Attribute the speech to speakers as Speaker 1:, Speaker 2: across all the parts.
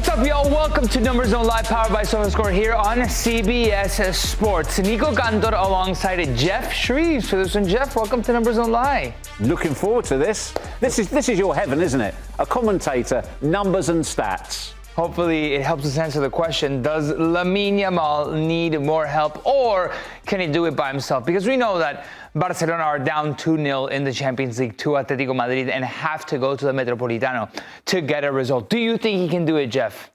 Speaker 1: What's up, y'all? Welcome to Number Zone Live, powered by Sofascore here on CBS Sports. Nico Cantor alongside Geoff Shreeves. For this one, Geoff, welcome to Number Zone Live.
Speaker 2: Looking forward to this. This is your heaven, isn't it? A commentator, numbers and stats.
Speaker 1: Hopefully it helps us answer the question, does Lamine Yamal need more help, or can he do it by himself? Because we know that Barcelona are down 2-0 in the Champions League to Atlético Madrid and have to go to the Metropolitano to get a result. Do you think he can do it, Geoff?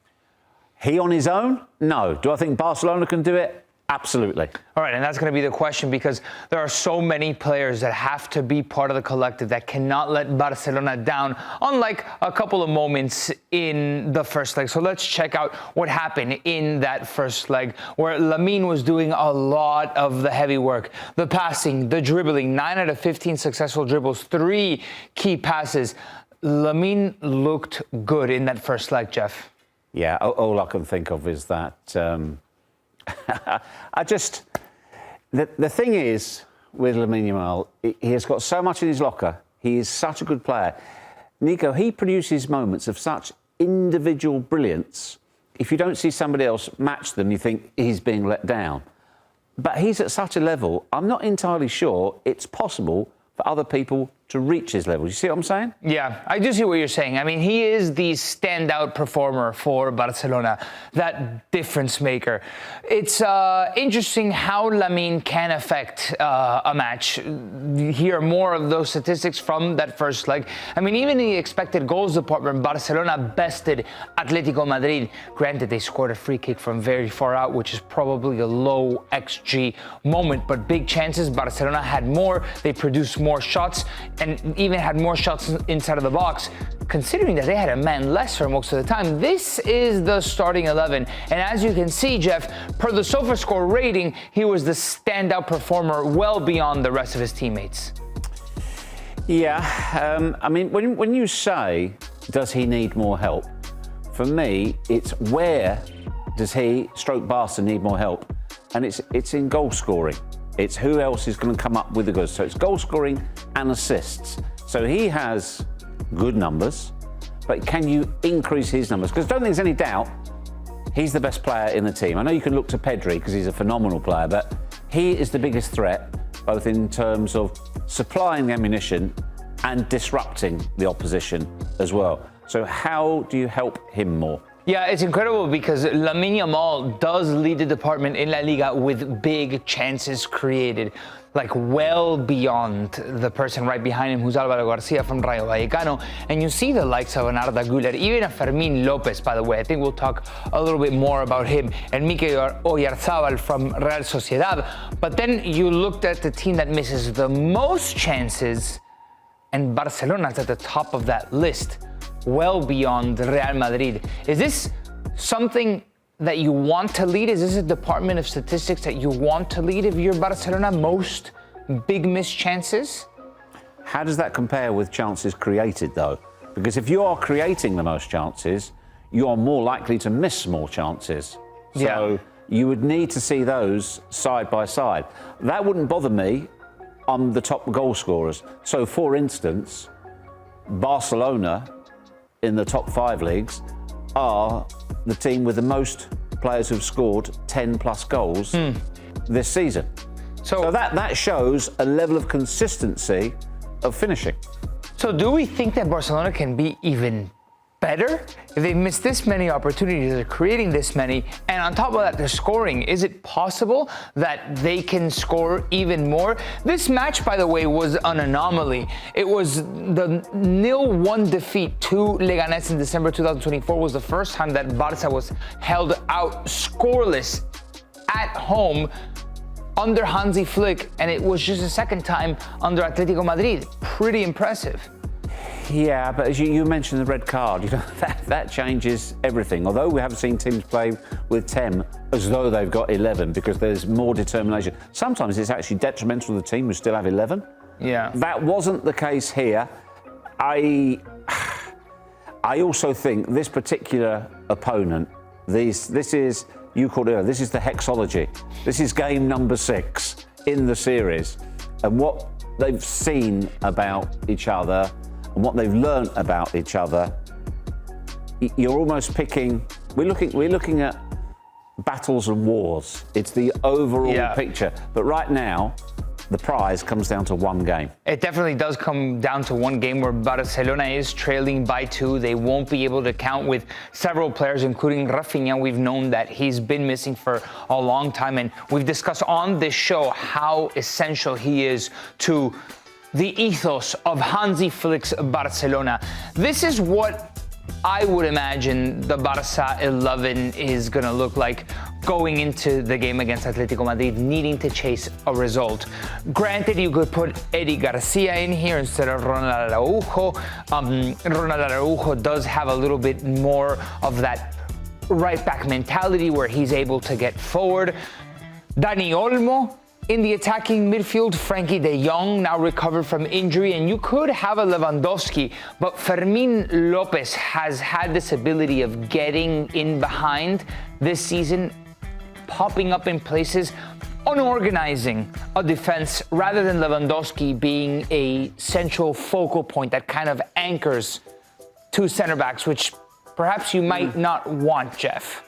Speaker 2: He on his own? No. Do I think Barcelona can do it? Absolutely.
Speaker 1: All right, and that's going to be the question, because there are so many players that have to be part of the collective that cannot let Barcelona down, unlike a couple of moments in the first leg. So let's check out what happened in that first leg, where Lamine was doing a lot of the heavy work. The passing, the dribbling, 9 out of 15 successful dribbles, 3 key passes. Lamine looked good in that first leg, Geoff.
Speaker 2: Yeah, all I can think of is that... The thing is with Lamine Yamal, he has got so much in his locker. He is such a good player. Nico, he produces moments of such individual brilliance. If you don't see somebody else match them, you think he's being let down. But he's at such a level, I'm not entirely sure it's possible for other people to reach his level. You see what I'm saying?
Speaker 1: Yeah, I do see what you're saying. I mean, he is the standout performer for Barcelona, that difference maker. It's interesting how Lamine can affect a match. You hear more of those statistics from that first leg. I mean, even in the expected goals department, Barcelona bested Atlético Madrid. Granted, they scored a free kick from very far out, which is probably a low XG moment, but big chances. Barcelona had more. They produced more shots, and even had more shots inside of the box, considering that they had a man less for most of the time. This is the starting 11. And as you can see, Geoff, per the Sofascore rating, he was the standout performer well beyond the rest of his teammates.
Speaker 2: Yeah, I mean, when you say, does he need more help? For me, it's where does he, Barca, need more help? And it's in goal scoring. It's who else is going to come up with the goods. So it's goal scoring and assists. So he has good numbers, but can you increase his numbers? Because I don't think there's any doubt he's the best player in the team. I know you can look to Pedri because he's a phenomenal player, but he is the biggest threat, both in terms of supplying the ammunition and disrupting the opposition as well. So how do you help him more?
Speaker 1: Yeah, it's incredible because Lamine Yamal does lead the department in La Liga with big chances created, like well beyond the person right behind him, who's Álvaro Garcia from Rayo Vallecano. And you see the likes of Arda Güler, even a Fermín López, by the way. I think we'll talk a little bit more about him, and Mikel Oyarzabal from Real Sociedad. But then you looked at the team that misses the most chances, and Barcelona's at the top of that list, well beyond Real Madrid. Is this something that you want to lead? Is this a department of statistics that you want to lead if you're Barcelona? Most big missed chances?
Speaker 2: How does that compare with chances created, though? Because if you are creating the most chances, you are more likely to miss more chances. So you would need to see those side by side. That wouldn't bother me on the top goal scorers. So, for instance, Barcelona in the top 5 leagues are the team with the most players who've scored 10 plus goals this season. So that shows a level of consistency of finishing.
Speaker 1: So do we think that Barcelona can be even better if they've missed this many opportunities, they're creating this many, and on top of that, they're scoring? Is it possible that they can score even more? This match, by the way, was an anomaly. It was the 0-1 defeat to Leganés in December 2024 was the first time that Barca was held out scoreless at home under Hansi Flick, and it was just the second time under Atlético Madrid. Pretty impressive.
Speaker 2: Yeah, but as you mentioned the red card, you know, that changes everything. Although we have seen teams play with 10 as though they've got 11 because there's more determination. Sometimes it's actually detrimental to the team who still have 11.
Speaker 1: Yeah.
Speaker 2: That wasn't the case here. I also think this particular opponent, this is, you called it earlier, this is the hexology. This is game number 6 in the series. And what they've seen about each other and what they've learnt about each other you're almost picking. We're looking at battles and wars. It's the overall picture. But right now, the prize comes down to one game.
Speaker 1: It definitely does come down to one game where Barcelona is trailing by 2. They won't be able to count with several players, including Rafinha. We've known that he's been missing for a long time, and we've discussed on this show how essential he is to the ethos of Hansi Flick's Barcelona. This is what I would imagine the Barca 11 is going to look like going into the game against Atlético Madrid, needing to chase a result. Granted, you could put Eddie Garcia in here instead of Ronald Araujo. Ronald Araujo does have a little bit more of that right-back mentality where he's able to get forward. Dani Olmo in the attacking midfield, Frankie de Jong now recovered from injury, and you could have a Lewandowski, but Fermin Lopez has had this ability of getting in behind this season, popping up in places, unorganizing a defense, rather than Lewandowski being a central focal point that kind of anchors two center backs, which perhaps you might not want, Geoff.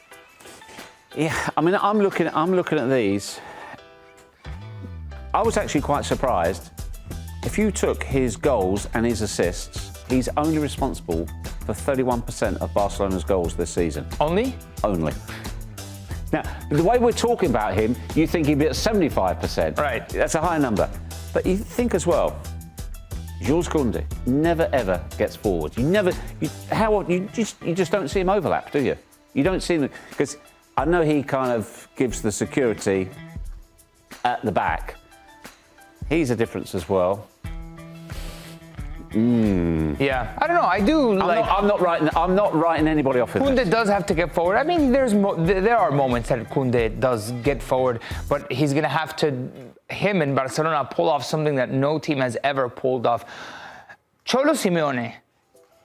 Speaker 2: Yeah, I mean, I'm looking at these. I was actually quite surprised. If you took his goals and his assists, he's only responsible for 31% of Barcelona's goals this season.
Speaker 1: Only?
Speaker 2: Only. Now, the way we're talking about him, you think he'd be at 75%.
Speaker 1: Right.
Speaker 2: That's a high number. But you think as well, Jules Koundé never ever gets forward. You just don't see him overlap, do you? You don't see him, because I know he kind of gives the security at the back. He's a difference as well.
Speaker 1: Yeah, I don't know. I do
Speaker 2: I'm not writing anybody off.
Speaker 1: Koundé does have to get forward. I mean, there are moments that Koundé does get forward, but he's going to have to, him and Barcelona, pull off something that no team has ever pulled off. Cholo Simeone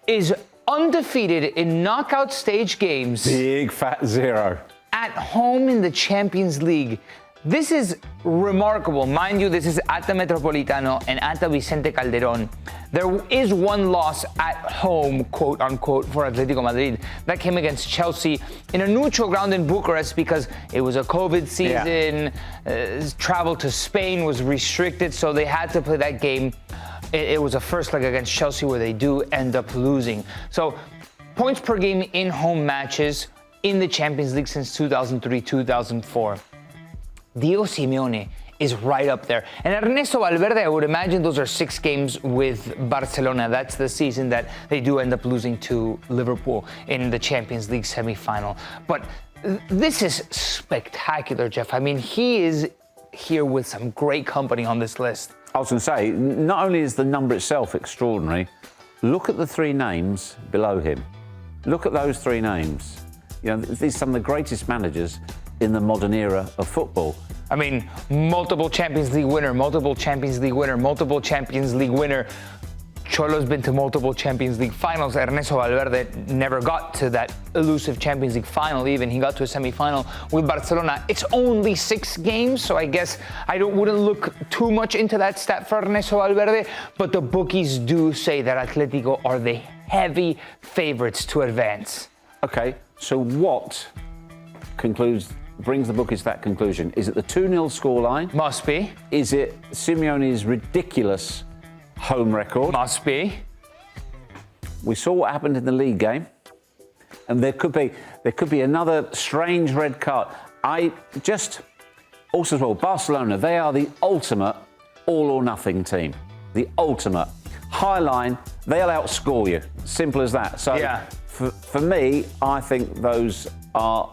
Speaker 1: is undefeated in knockout stage games.
Speaker 2: Big fat 0.
Speaker 1: At home in the Champions League. This is remarkable. Mind you, this is at the Metropolitano and at the Vicente Calderón. There is one loss at home, quote unquote, for Atlético Madrid. That came against Chelsea in a neutral ground in Bucharest because it was a COVID season. Travel to Spain was restricted, so they had to play that game. It was a first leg against Chelsea where they do end up losing. So points per game in home matches in the Champions League since 2003-2004. Diego Simeone is right up there. And Ernesto Valverde, I would imagine those are 6 games with Barcelona. That's the season that they do end up losing to Liverpool in the Champions League semi-final. But this is spectacular, Geoff. I mean, he is here with some great company on this list.
Speaker 2: I was going to say, not only is the number itself extraordinary, look at the 3 names below him. Look at those 3 names. You know, these are some of the greatest managers in the modern era of football.
Speaker 1: I mean, multiple Champions League winner, multiple Champions League winner, multiple Champions League winner. Cholo's been to multiple Champions League finals. Ernesto Valverde never got to that elusive Champions League final even. He got to a semi-final with Barcelona. It's only 6 games, so I guess I wouldn't look too much into that stat for Ernesto Valverde, but the bookies do say that Atlético are the heavy favorites to advance.
Speaker 2: Okay, so what brings the bookies to that conclusion? Is it the 2-0 scoreline?
Speaker 1: Must be.
Speaker 2: Is it Simeone's ridiculous home record?
Speaker 1: Must be.
Speaker 2: We saw what happened in the league game, and there could be another strange red card. Also as well, Barcelona, they are the ultimate all or nothing team. The ultimate. High line, they'll outscore you. Simple as that. So
Speaker 1: yeah.
Speaker 2: For me, I think those are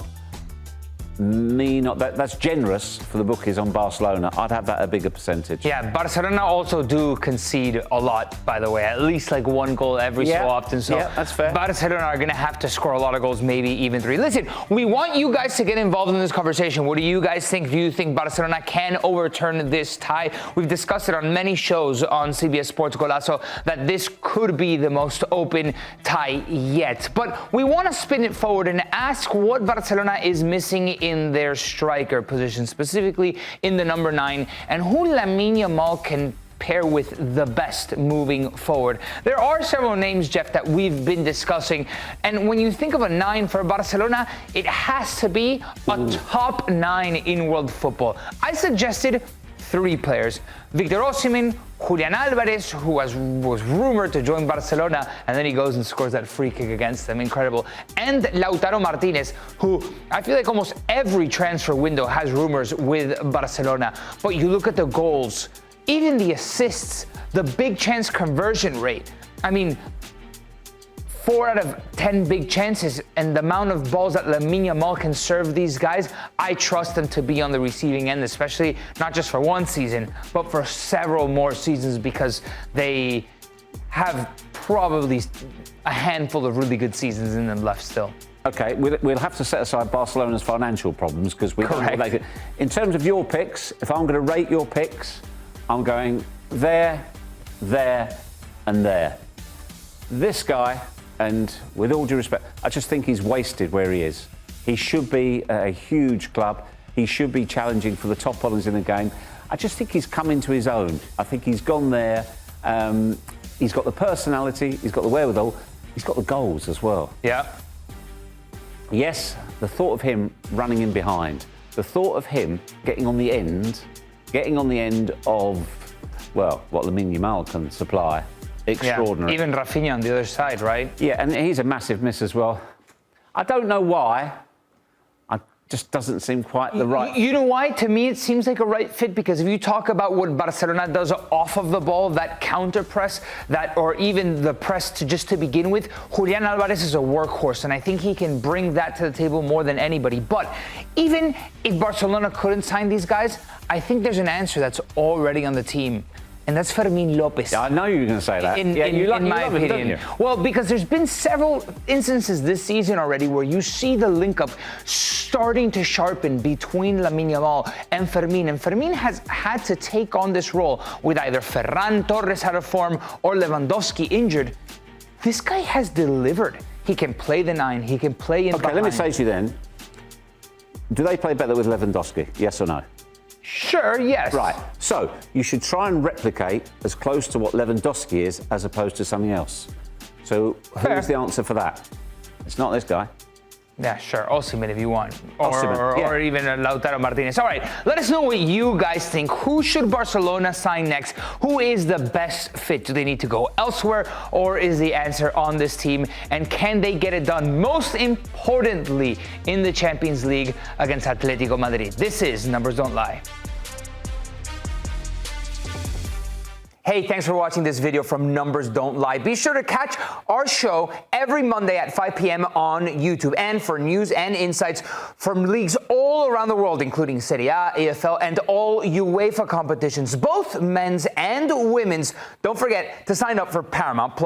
Speaker 2: that's generous for the bookies on Barcelona. I'd have that a bigger percentage.
Speaker 1: Yeah, Barcelona also do concede a lot, by the way, at least like 1 goal every so often. So
Speaker 2: yeah, that's fair.
Speaker 1: Barcelona are going to have to score a lot of goals, maybe even 3. Listen, we want you guys to get involved in this conversation. What do you guys think? Do you think Barcelona can overturn this tie? We've discussed it on many shows on CBS Sports Golazo that this could be the most open tie yet. But we want to spin it forward and ask what Barcelona is missing in their striker position, specifically in the number 9, and who Lamine Yamal can pair with the best moving forward. There are several names, Geoff, that we've been discussing, and when you think of a 9 for Barcelona, it has to be a top 9 in world football. I suggested 3 players: Victor Osimhen, Julian Alvarez, who was rumored to join Barcelona, and then he goes and scores that free kick against them, incredible, and Lautaro Martinez, who I feel like almost every transfer window has rumors with Barcelona. But you look at the goals, even the assists, the big chance conversion rate. I mean, 4 out of 10 big chances, and the amount of balls that Lamine Yamal can serve these guys, I trust them to be on the receiving end, especially not just for one season, but for several more seasons, because they have probably a handful of really good seasons in them left still.
Speaker 2: Okay, we'll have to set aside Barcelona's financial problems because we don't know what they could. In terms of your picks, if I'm going to rate your picks, I'm going there, and there. This guy, and with all due respect, I just think he's wasted where he is. He should be at a huge club. He should be challenging for the top honours in the game. I just think he's come into his own. I think he's gone there. He's got the personality. He's got the wherewithal. He's got the goals as well.
Speaker 1: Yeah.
Speaker 2: Yes, the thought of him running in behind, the thought of him getting on the end of, well, what Lamine Yamal can supply. Extraordinary.
Speaker 1: Yeah, even Rafinha on the other side, right?
Speaker 2: Yeah, and he's a massive miss as well. I don't know why. It just doesn't seem quite the right.
Speaker 1: You know why? To me, it seems like a right fit, because if you talk about what Barcelona does off of the ball, that counter press, or even the press to begin with, Julian Alvarez is a workhorse, and I think he can bring that to the table more than anybody. But even if Barcelona couldn't sign these guys, I think there's an answer that's already on the team. And that's Fermin Lopez.
Speaker 2: Yeah, I know you were going to say that.
Speaker 1: In my opinion. Well, because there's been several instances this season already where you see the link-up starting to sharpen between Lamine Yamal and Fermin. And Fermin has had to take on this role with either Ferran Torres out of form or Lewandowski injured. This guy has delivered. He can play the 9. He can play in behind.
Speaker 2: Let me say to you then, do they play better with Lewandowski? Yes or no?
Speaker 1: Sure, yes.
Speaker 2: Right, so you should try and replicate as close to what Lewandowski is as opposed to something else. So who's the answer for that? It's not this guy.
Speaker 1: Yeah, sure. Osimhen if you want.
Speaker 2: Osimhen, yeah.
Speaker 1: Or even Lautaro Martinez. All right, let us know what you guys think. Who should Barcelona sign next? Who is the best fit? Do they need to go elsewhere, or is the answer on this team? And can they get it done, most importantly, in the Champions League against Atlético Madrid? This is Numbers Don't Lie. Hey, thanks for watching this video from Numbers Don't Lie. Be sure to catch our show every Monday at 5 p.m. on YouTube. And for news and insights from leagues all around the world, including Serie A, EFL, and all UEFA competitions, both men's and women's, don't forget to sign up for Paramount+.